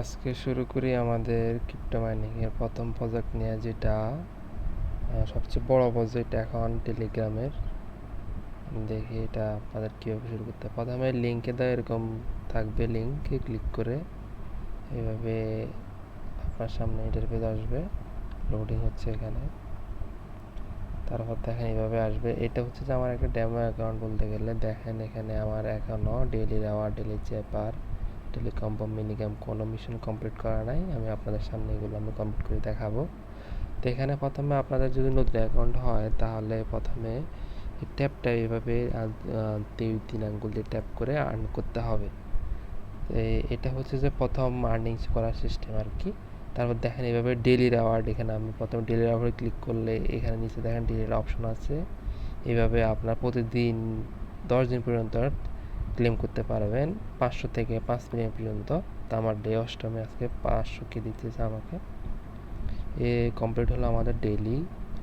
আজকে শুরু করি আমাদের ক্রিপ্টো মাইনিং এর প্রথম প্রজেক্ট নিয়ে, যেটা সবচেয়ে বড় প্রজেক্ট এখন টেলিগ্রামের। দেখি এটা আপনাদের কীভাবে শুরু করতে হয়। প্রথমে লিঙ্কে দেওয়া এরকম থাকবে, লিঙ্কে ক্লিক করে এইভাবে আপনার সামনে ইন্টারফেস আসবে। লোডিং হচ্ছে এখানে, তারপর দেখেন এইভাবে আসবে। এটা হচ্ছে যে আমার একটা ডেমো অ্যাকাউন্ট বলতে গেলে। দেখেন এখানে আমার এখনও ডেইলি রেওয়ার্ড, ডেইলি চেপার, টেলিকম্পো, মিনিগাম কোনো মিশন কমপ্লিট করা নাই। আমি আপনাদের সামনে এগুলো আমি কমপ্লিট করে দেখাবো। তো এখানে প্রথমে আপনাদের যদি নতুন অ্যাকাউন্ট হয় তাহলে প্রথমে ট্যাপটা এইভাবে 3 আঙ্গুল দিয়ে ট্যাপ করে আর্ন করতে হবে। এটা হচ্ছে যে প্রথম আর্নিংস করার সিস্টেম আর কি। তারপর দেখেন এইভাবে ডেইলি রেওয়ার্ড, এখানে আমি প্রথম ডেইলি রেওয়ার্ডে ক্লিক করলে এখানে নিচে দেখেন ডেইলি অপশন আছে। এইভাবে আপনার প্রতিদিন 10 দিন পর্যন্ত ক্লেম করতে পারবেন, 500 থেকে 5 মিলিয়ন পর্যন্ত। তো আমার ডে অষ্টমে আজকে 500 দিতেছে আমাকে। কমপ্লিট হলো আমাদের ডেইলি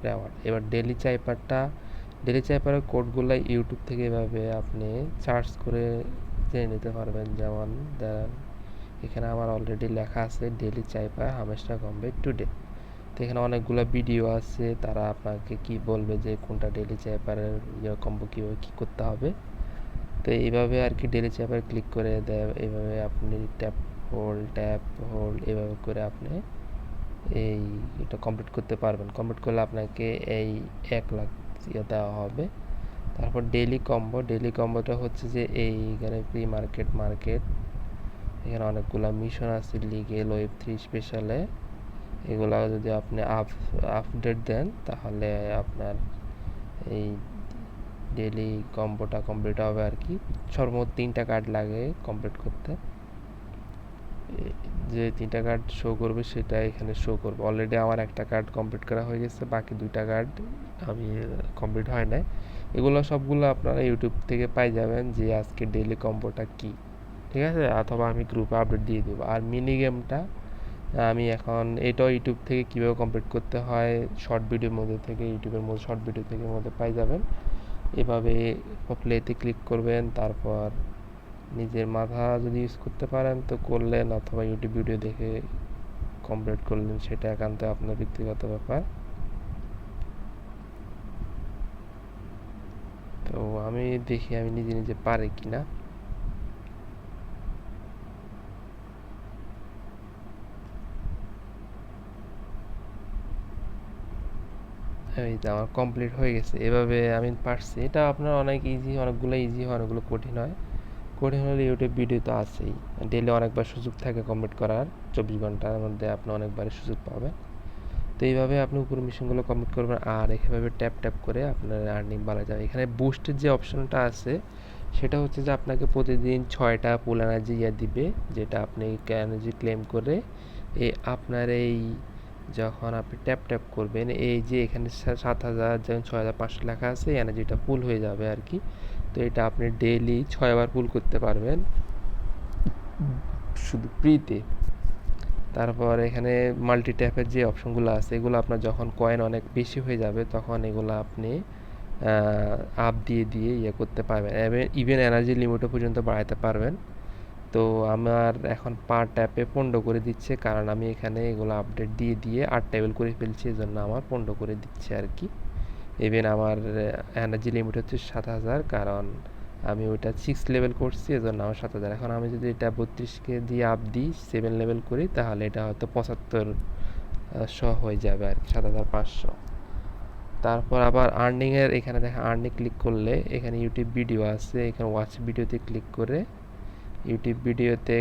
রেওয়ার্ড। এবার ডেইলি চাইপারের কোডগুলো ইউটিউব থেকে এভাবে আপনি সার্চ করে জেনে নিতে পারবেন। যেমন এখানে আমার অলরেডি লেখা আছে ডেইলি চাইপার হামেশা কমবে টুডে। তো এখানে অনেকগুলো ভিডিও আছে, তারা আপনাকে কি বলবে যে কোনটা ডেইলি চাইপারের কম্বো কীভাবে কী করতে হবে। তো এইভাবে আর কি ডেইলি চাইপার ক্লিক করে দেয়। এইভাবে আপনি ট্যাপ হোল্ড এইভাবে করে আপনি এটা কমপ্লিট করতে পারবেন। কমপ্লিট করলে আপনাকে এই 1 লাখ দেওয়া হবে। তারপর ডেইলি কম্বোটা হচ্ছে যে এইখানে প্রি মার্কেট, এখানে অনেকগুলো মিশন আছে, লিগেল, ওয়েব3 স্পেশালে। এগুলো যদি আপনি আপডেট দেন তাহলে আপনার এই ডেইলি কম্বোটা কমপ্লিট হবে আর কি। সর্বমোট 3টা কার্ড লাগে কমপ্লিট করতে। যে 3টা কার্ড শো করবে সেটা এখানে শো করবে। অলরেডি আমার একটা কার্ড কমপ্লিট করা হয়ে গেছে, বাকি 2টা কার্ড আমি কমপ্লিট হয় নাই। এগুলো সবগুলো আপনারা ইউটিউব থেকে পাই যাবেন যে আজকে ডেইলি কম্বোটা কি, ঠিক আছে? অথবা আমি গ্রুপে আপডেট দিয়ে দেবো। আর মিনি গেমটা আমি এখন এটাও ইউটিউব থেকে কীভাবে কমপ্লিট করতে হয় শর্ট ভিডিওর মধ্যে থেকে, ইউটিউবের মধ্যে শর্ট ভিডিও থেকে মধ্যে পাই যাবেন। এভাবে প্লেতে ক্লিক করবেন, তারপর নিজের মাথা যদি ইউজ করতে পারেন তো করলেন, অথবা ইউটিউব ভিডিও দেখে কমপ্লিট করলেন, সেটা একান্ত আপনার ব্যক্তিগত ব্যাপার। তো আমি দেখি আমি নিজে নিজে পারি কিনা। এই তো আমার কমপ্লিট হয়ে গেছে। এভাবে আমি পারছি। এটা আপনার অনেক ইজি, অনেকগুলো ইজি হয়, অনেকগুলো কঠিন হয়। কঠিন হলে ইউটিউব ভিডিও তো আছেই। ডেইলি অনেকবার সুযোগ থাকে কমপ্লিট করার, 24 ঘন্টার মধ্যে আপনি অনেকবারই সুযোগ পাবেন। তো এইভাবে আপনি উপর মিশনগুলো কমপ্লিট করবেন। আর এভাবে ট্যাপ করে আপনার আর্নিং বাড়া যায়। এখানে বুস্টের যে অপশনটা আছে সেটা হচ্ছে যে আপনাকে প্রতিদিন 6টা পুল এনার্জি দিবে, যেটা আপনি এনার্জি ক্লেম করে আপনার যখন আপনি ট্যাপ করবেন, এই যে এখানে 7,000 যেমন 6,500 লেখা আছে, এনার্জিটা ফুল হয়ে যাবে আর কি। তো এটা আপনি ডেইলি 6বার পুল করতে পারবেন শুধু ফ্রিতে। তারপর এখানে মাল্টি ট্যাপের যে অপশনগুলো আছে এগুলো আপনার যখন কয়েন অনেক বেশি হয়ে যাবে তখন এগুলো আপনি আপ দিয়ে করতে পারবেন। ইভেন এনার্জি লিমিটও পর্যন্ত বাড়াতে পারবেন। তো আমার এখন পার ট্যাপে 15 করে দিচ্ছে, কারণ আমি এখানে এগুলো আপডেট দিয়ে 8 লেভেল করে ফেলছি, এই জন্য আমার 15 করে দিচ্ছে আর কি। ইভেন আমার এনার্জি লিমিট হচ্ছে 7,000, কারণ আমি ওইটা 6 লেভেল করছি, এজন্য আমার 7,000। এখন আমি যদি এটা 32কে দিয়ে আপ দিই 7 লেভেল করি তাহলে এটা হয়তো 7500 হয়ে যাবে আর কি, 7,500। তারপর আবার আর্নিংয়ের এখানে দেখেন, আর্নিং ক্লিক করলে এখানে ইউটিউব ভিডিও আছে, এখানে ওয়াচ ভিডিওতে ক্লিক করে ইউটিউব ভিডিওতে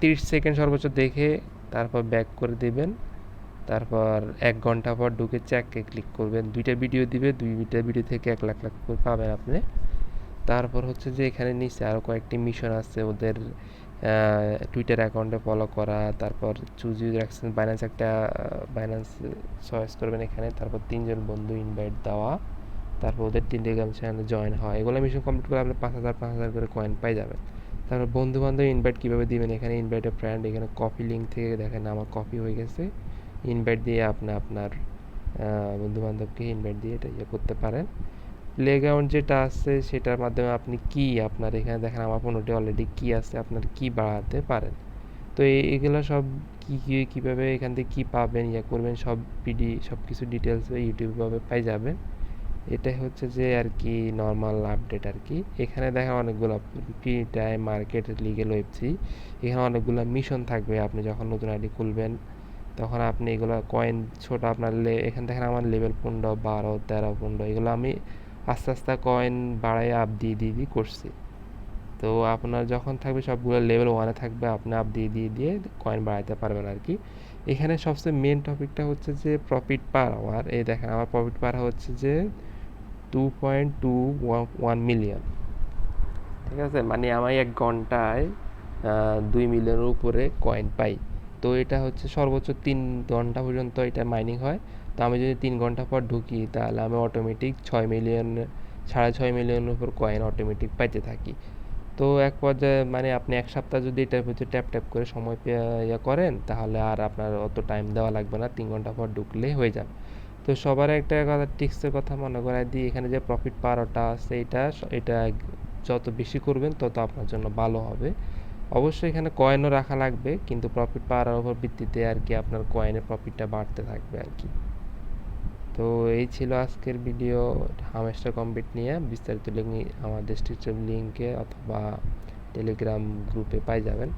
30 সেকেন্ড সর্বোচ্চ দেখে তারপর ব্যাক করে দিবেন। তারপর 1 ঘন্টা পর ঢুকে চ্যাকে ক্লিক করবেন। 2টা ভিডিও দিবে, 2টা ভিডিও থেকে 1 লাখ করে পাবেন আপনি। তারপর হচ্ছে যে এখানে নিচে আরও কয়েকটি মিশন আছে ওদের, টুইটার অ্যাকাউন্টে ফলো করা, তারপর choose user exchange, Binance choice করবেন এখানে, তারপর 3জন বন্ধু ইনভাইট দেওয়া, তারপর ওদের টেলিগ্রাম চ্যানেলে জয়েন হয়। এগুলো মিশন কমপ্লিট করে আপনি 5,000 করে কয়েন পাই যাবেন। তারপর বন্ধু বান্ধব ইনভাইট কীভাবে দিবেন, এখানে ইনভাইট এ ফ্রেন্ড, এখানে কপি লিঙ্ক থেকে দেখেন আমার কপি হয়ে গেছে। ইনভাইট দিয়ে আপনি আপনার বন্ধু বান্ধবকে ইনভাইট দিয়ে এটা করতে পারেন। প্লেগ্রাউন্ড যেটা আছে সেটার মাধ্যমে আপনি আপনার এখানে দেখেন আমার 15টি অলরেডি কি আছে, আপনার কি বাড়াতে পারেন। তো এগুলো সব কীভাবে এখান থেকে কী পাবেন করবেন সব কিছু ডিটেলস ইউটিউবে পাই যাবেন। এটাই হচ্ছে যে আর কি নর্মাল আপডেট আর কি। এখানে দেখা অনেকগুলো পি টাইম মার্কেট লিগেল ওয়েবসি, এখানে অনেকগুলো মিশন থাকবে। আপনি যখন নতুন আইডি খুলবেন তখন আপনি এগুলো কয়েন ছোট আপনার এখানে দেখেন আমার লেভেল 15, 12, 13, 15 এগুলো আমি আস্তে আস্তে কয়েন বাড়াই আপ দিয়ে করছি। তো আপনার যখন থাকবে সবগুলো লেভেল 1-এ থাকবে, আপনি আপ দিয়ে কয়েন বাড়াইতে পারবেন আর কি। এখানে সবচেয়ে মেন টপিকটা হচ্ছে যে প্রফিট পার আওয়ার। এই দেখেন আমার প্রফিট পার হচ্ছে যে 2.21 মিলিয়ন। ঠিক আছে, মানে আমি 1 ঘন্টায় 2 মিলিয়নের উপরে কয়েন পাই। তো এটা হচ্ছে সর্বোচ্চ 3 ঘন্টা পর্যন্ত এটা মাইনিং হয়। তো আমি যদি 3 ঘন্টা পর ঢুকি তাহলে আমি অটোমেটিক 6 মিলিয়ন 6.5 মিলিয়নের উপর কয়েন অটোমেটিক পাইতে থাকি। তো এক পর্যায়ে মানে আপনি 1 সপ্তাহ যদি এটার ভিতরে ট্যাপ করে সময় করেন তাহলে আর আপনার অত টাইম দেওয়া লাগবে না, 3 ঘন্টা পর ঢুকলেই হয়ে যাবে। তো সবার একটা কথা টিক্সের কথা মনে করাই দিই, এখানে যে প্রফিট পাওয়াটা আছে এটা যত বেশি করবেন তত আপনার জন্য ভালো হবে। অবশ্যই এখানে কয়েনও রাখা লাগবে, কিন্তু প্রফিট পাওয়ার উপর ভিত্তিতে আর কি আপনার কয়েনের প্রফিটটা বাড়তে থাকবে আর কি। তো এই ছিল আজকের ভিডিও হামেস্টার কম্পিট নিয়ে। বিস্তারিত লিঙ্ক আমার ডেসক্রিপশন লিঙ্কে অথবা টেলিগ্রাম গ্রুপে পাই যাবেন।